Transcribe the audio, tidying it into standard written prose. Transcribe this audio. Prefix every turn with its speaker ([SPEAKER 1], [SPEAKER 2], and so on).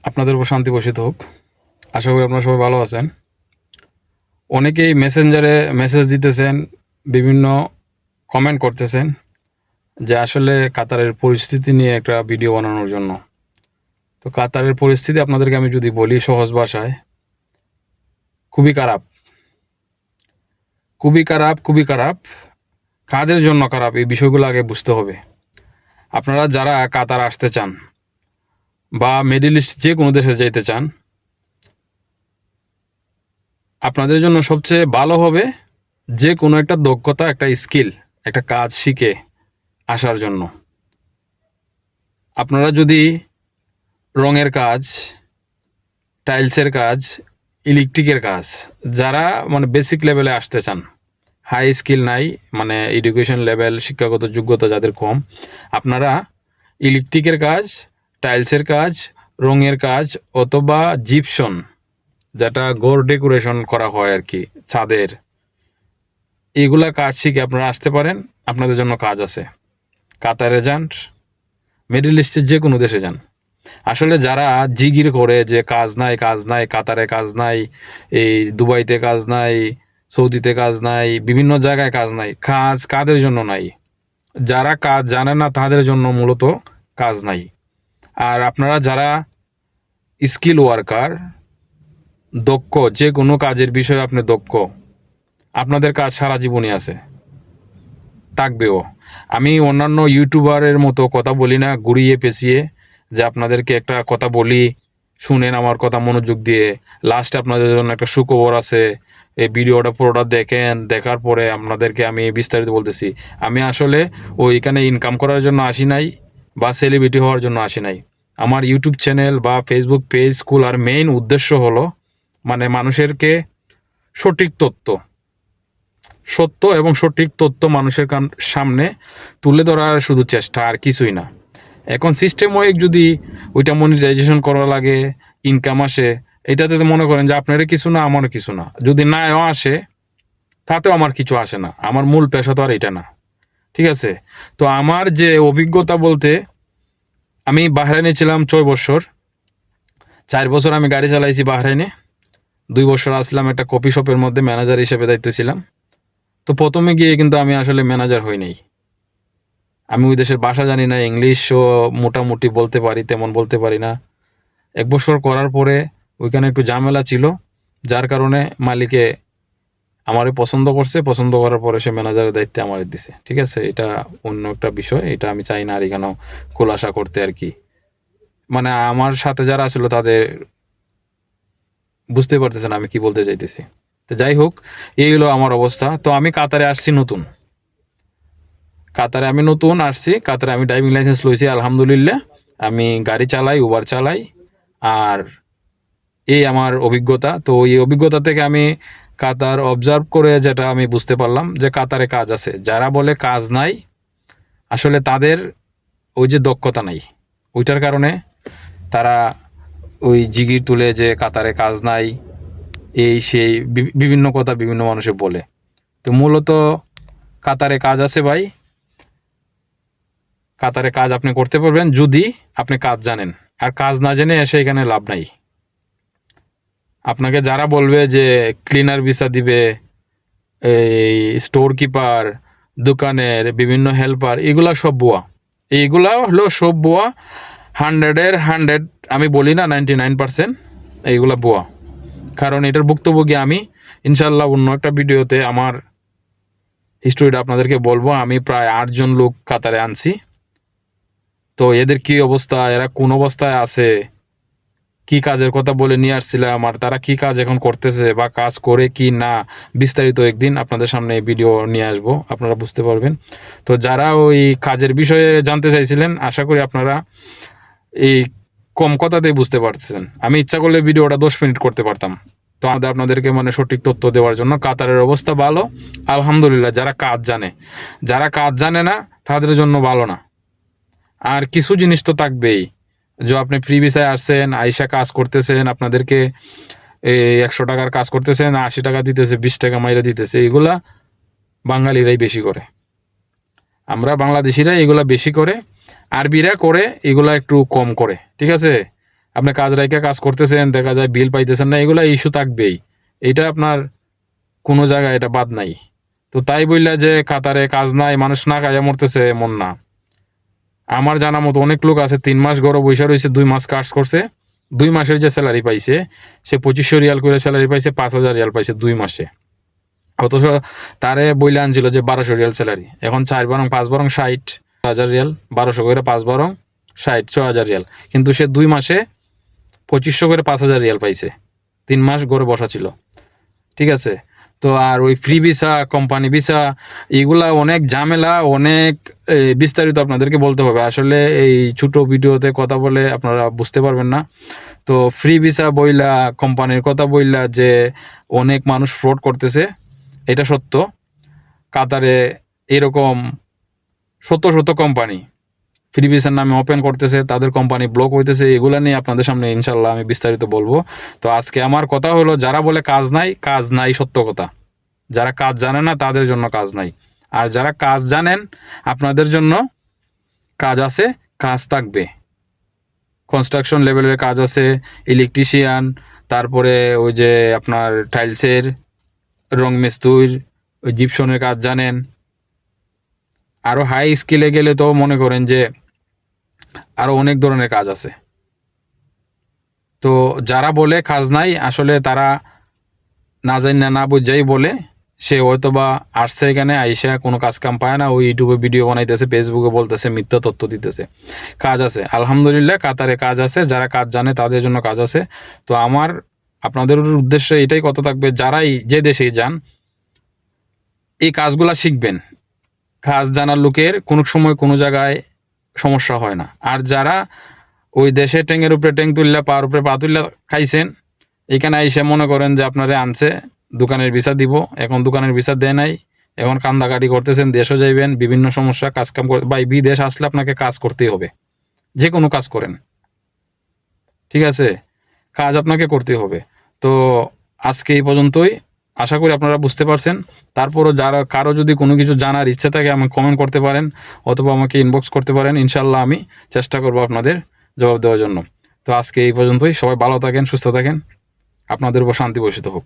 [SPEAKER 1] আপনাদের উপর শান্তি বর্ষিত হোক। আশা করি আপনারা সবাই ভালো আছেন। অনেকেই মেসেঞ্জারে মেসেজ দিতেছেন, বিভিন্ন কমেন্ট করতেছেন যে আসলে কাতারের পরিস্থিতি নিয়ে একটা ভিডিও বানানোর জন্য। তো কাতারের পরিস্থিতি আপনাদেরকে আমি যদি বলি সহজ ভাষায়, খুবই খারাপ, খুবই খারাপ, খুবই খারাপ। কাদের জন্য খারাপ এই বিষয়গুলো আগে বুঝতে হবে। আপনারা যারা কাতার আসতে চান বা মিডল ইস্ট যে কোনো দেশে যেতে চান, আপনাদের জন্য সবচেয়ে ভালো হবে যে কোনো একটা দক্ষতা, একটা স্কিল, একটা কাজ শিখে আসার জন্য। আপনারা যদি রঙের কাজ, টাইলসের কাজ, ইলেকট্রিকের কাজ, যারা মানে বেসিক লেভেলে আসতে চান, হাই স্কিল নাই, মানে এডুকেশন লেভেল, শিক্ষাগত যোগ্যতা যাদের কম, আপনারা ইলেকট্রিকের কাজ, টাইলসের কাজ, রঙের কাজ অথবা জিপসন, যেটা ঘর ডেকোরেশন করা হয় আর কি, ছাদের, এগুলা কাজ শিখে আপনারা আসতে পারেন। আপনাদের জন্য কাজ আছে। কাতারে যান, মিডল ইস্টের যে কোনো দেশে যান। আসলে যারা জিগির করে যে কাজ নাই, কাজ নাই, কাতারে কাজ নাই, এই দুবাইতে কাজ নাই, সৌদিতে কাজ নাই, বিভিন্ন জায়গায় কাজ নাই, কাজ কাদের জন্য নাই? যারা কাজ জানে না তাদের জন্য মূলত কাজ নাই। আর আপনারা যারা স্কিল ওয়ার্কার, দক্ষ, যে কোনো কাজের বিষয়ে আপনি দক্ষ, আপনাদের কাজ সারা জীবনই আছে, থাকবেও। আমি অন্যান্য ইউটিউবারের মতো কথা বলি না ঘুরিয়ে পেঁচিয়ে, যে আপনাদেরকে একটা কথা বলি, শুনেন আমার কথা মনোযোগ দিয়ে, লাস্টে আপনাদের জন্য একটা সুখবর আছে, এই ভিডিওটা পুরোটা দেখেন, দেখার পরে আপনাদেরকে আমি বিস্তারিত বলতেছি। আমি আসলে ওইখানে ইনকাম করার জন্য আসি নাই বা সেলিব্রিটি হওয়ার জন্য আসি নাই। আমার ইউটিউব চ্যানেল বা ফেসবুক পেজ খোলার মেইন উদ্দেশ্য হলো মানে মানুষেরকে সঠিক তথ্য, সত্য এবং সঠিক তথ্য মানুষের সামনে তুলে ধরার শুধু চেষ্টা, আর কিছুই না। এখন সিস্টেম ওয়াইজ যদি ওইটা মনিটাইজেশন করা লাগে, ইনকাম আসে, এটাতে তো মনে করেন যে আপনারও কিছু না, আমারও কিছু না। যদি নাও আসে তাতেও আমার কিছু আসে না, আমার মূল পেশা তো আর এটা না, ঠিক আছে? তো আমার যে অভিজ্ঞতা বলতে, আমি বাহরাইনে ছিলাম 6 বছর। 4 বছর আমি গাড়ি চালাইছি বাহরাইনে, 2 বছর আসলাম একটা কফি শপের মধ্যে ম্যানেজার হিসেবে দায়িত্ব ছিলাম। তো প্রথমে গিয়ে কিন্তু আমি আসলে ম্যানেজার হই নাই। আমি ওই দেশের ভাষা জানি না, ইংলিশও মোটামুটি বলতে পারি, তেমন বলতে পারি না। 1 বছর করার পরে ওইখানে একটু ঝামেলা ছিল, যার কারণে মালিকে আমারে পছন্দ করছে, পছন্দ করার পরে সে ম্যানেজারের দায়িত্বে আমারে দিছে, ঠিক আছে? এটা অন্য একটা বিষয়, এটা আমি চাই না আর এখানেও খোলাসা করতে আর কি। মানে আমার সাথে যারা ছিল তাদের বুঝতে পারতেছেন আমি কি বলতে চাইতেছি। তো যাই হোক, এই হলো আমার অবস্থা। তো আমি কাতারে আসছি নতুন, কাতারে আমি নতুন আসছি। কাতারে আমি ড্রাইভিং লাইসেন্স লইছি আলহামদুলিল্লাহ। আমি গাড়ি চালাই, উবার চালাই, আর এই আমার অভিজ্ঞতা। তো এই অভিজ্ঞতা থেকে আমি কাতার অবজার্ভ করে যেটা আমি বুঝতে পারলাম যে কাতারে কাজ আছে। যারা বলে কাজ নাই, আসলে তাদের ওই যে দক্ষতা নাই, ওইটার কারণে তারা ওই জিগির তুলে যে কাতারে কাজ নাই, এই সেই বিভিন্ন কথা বিভিন্ন মানুষে বলে। তো মূলত কাতারে কাজ আছে ভাই। কাতারে কাজ আপনি করতে পারবেন যদি আপনি কাজ জানেন। আর কাজ না জেনে এসে এখানে লাভ নাই। আপনাকে যারা বলবে যে ক্লিনার ভিসা দিবে, এই স্টোর কিপার, দোকানের বিভিন্ন হেল্পার, এগুলা সব ভুয়া। এইগুলা হলো সব ভুয়া। 100-এর 100, আমি বলি না 99%, এইগুলা ভুয়া। কারণ এটার ভুক্তভোগী আমি। ইনশাল্লাহ অন্য একটা ভিডিওতে আমার হিস্টোরিটা আপনাদেরকে বলবো। আমি প্রায় 8 জন লোক কাতারে আনছি। তো এদের কি অবস্থা, এরা কোন অবস্থায় আছে, কি কাজের কথা বলে নিয়ে আসছিলাম, আর তারা কি কাজ এখন করতেছে বা কাজ করে কি না, বিস্তারিত একদিন আপনাদের সামনে ভিডিও নিয়ে আসবো, আপনারা বুঝতে পারবেন। তো যারা ওই কাজের বিষয়ে জানতে চাইছিলেন, আশা করি আপনারা এই কম কথাতেই বুঝতে পারছেন। আমি ইচ্ছা করলে ভিডিওটা 10 মিনিট করতে পারতাম। তো আপনাদেরকে মানে সঠিক তথ্য দেওয়ার জন্য। কাতারের অবস্থা ভালো আলহামদুলিল্লাহ, যারা কাজ জানে। যারা কাজ জানে না তাদের জন্য ভালো না। আর কিছু জিনিস তো থাকবেই, যে আপনি ফ্রি ভিসায় আসছেন, আইসা কাজ করতেছেন, আপনাদেরকে এই 100 টাকার কাজ করতেছেন, 80 টাকা দিতেছে, 20 টাকা মাইরা দিতেছে। এগুলা বাঙালিরাই বেশি করে, আমরা বাংলাদেশিরা এগুলা বেশি করে, আরবিরা করে এগুলা একটু কম করে, ঠিক আছে? আপনি কাজ রাইখা কাজ করতেছেন, দেখা যায় বিল পাইতেছেন না, এগুলা ইস্যু থাকবেই। এটা আপনার কোনো জায়গায় এটা বাদ নাই। তো তাই বললা যে কাতারে কাজ নাই, মানুষ না খাইয়া মরতেছে, এমন না। আমার জানা মতো অনেক লোক আছে 3 মাস ঘরে বইসা রইছে, 2 মাস কাজ করছে, 2 মাসের যে স্যালারি পাইছে সে 2500 রিয়াল করে স্যালারি পাইছে, 5000 রিয়াল পাইছে 2 মাসে। অথচ তারে বইলে আনছিল যে 1200 রিয়াল স্যালারি, এখন 4 বরং 5 বরং 60,000 রিয়াল, 1200 করে 5 বরং 60, 6000 রিয়াল। কিন্তু সে 2 মাসে 2500 করে 5000 রিয়াল পাইছে, 3 মাস ঘরে বসা ছিল। ঠিক আছে? তো আর ওই ফ্রি ভিসা, কোম্পানি ভিসা, এগুলা অনেক ঝামেলা, অনেক বিস্তারিত আপনাদেরকে বলতে হবে। আসলে এই ছোট ভিডিওতে কথা বলে আপনারা বুঝতে পারবেন না। তো ফ্রি ভিসা বইলা, কোম্পানির কথা বইলা যে অনেক মানুষ ফ্রড করতেছে, এটা সত্য। কাতারে এরকম শত শত কোম্পানি ফ্রি ভিসার নামে ওপেন করতেছে, তাদের কোম্পানি ব্লক হইতেছে, এগুলা নিয়ে আপনাদের সামনে ইনশাল্লাহ আমি বিস্তারিত বলবো। তো আজকে আমার কথা হলো, যারা বলে কাজ নাই, কাজ নাই সত্য কথা। যারা কাজ জানে না তাদের জন্য কাজ নাই, আর যারা কাজ জানেন আপনাদের জন্য কাজ আছে, কাজ থাকবে। কনস্ট্রাকশন লেভেলের কাজ আছে, ইলেকট্রিশিয়ান, তারপরে ওই যে আপনার টাইলসের, রং মিস্ত্রির, ওই জিপসনের কাজ জানেন। আরও হাই স্কিলে গেলে তো মনে করেন যে আরও অনেক ধরনের কাজ আছে। তো যারা বলে কাজ নাই, আসলে তারা না জানি না বুঝাই বলে। সে হয়তো বা আসছে এখানে, আইসা কোনো কাজ কাম পায় না, ওই ইউটিউবে ভিডিও বানাইতেছে, ফেসবুকে বলতেছে, মিথ্যা তথ্য দিতেছে। কাজ আছে আলহামদুলিল্লাহ, কাতারে কাজ আছে, যারা কাজ জানে তাদের জন্য কাজ আছে। তো আমার আপনাদের উদ্দেশ্যে এটাই কথা থাকবে, যারাই যে দেশেই যান এই কাজগুলা শিখবেন। কাজ জানার লোকের কোনো সময় কোনো জায়গায় সমস্যা হয় না। আর যারা ওই দেশে ট্যাংয়ের উপরে ট্যাং তুললা, পার উপরে পা তুললা খাইছেন, এখানে আইসা মনে করেন যে আপনারে আনছে, দোকানের ভিসা দিব, এখন দোকানের ভিসা দেয় নাই, এখন কান্দাকাটি করতেছেন, দেশও যাইবেন, বিভিন্ন সমস্যা, কাজকাম করে। ভাই, বিদেশ আসলে আপনাকে কাজ করতেই হবে, যে কোনো কাজ করেন, ঠিক আছে? কাজ আপনাকে করতে হবে। তো আজকে এই পর্যন্তই, আশা করি আপনারা বুঝতে পারছেন। তারপরও যারা কারো যদি কোনো কিছু জানার ইচ্ছা থাকে আমাকে কমেন্ট করতে পারেন, অথবা আমাকে ইনবক্স করতে পারেন, ইনশাল্লাহ আমি চেষ্টা করবো আপনাদের জবাব দেওয়ার জন্য। তো আজকে এই পর্যন্তই, সবাই ভালো থাকেন, সুস্থ থাকেন, আপনাদের উপর শান্তি বর্ষিত হোক।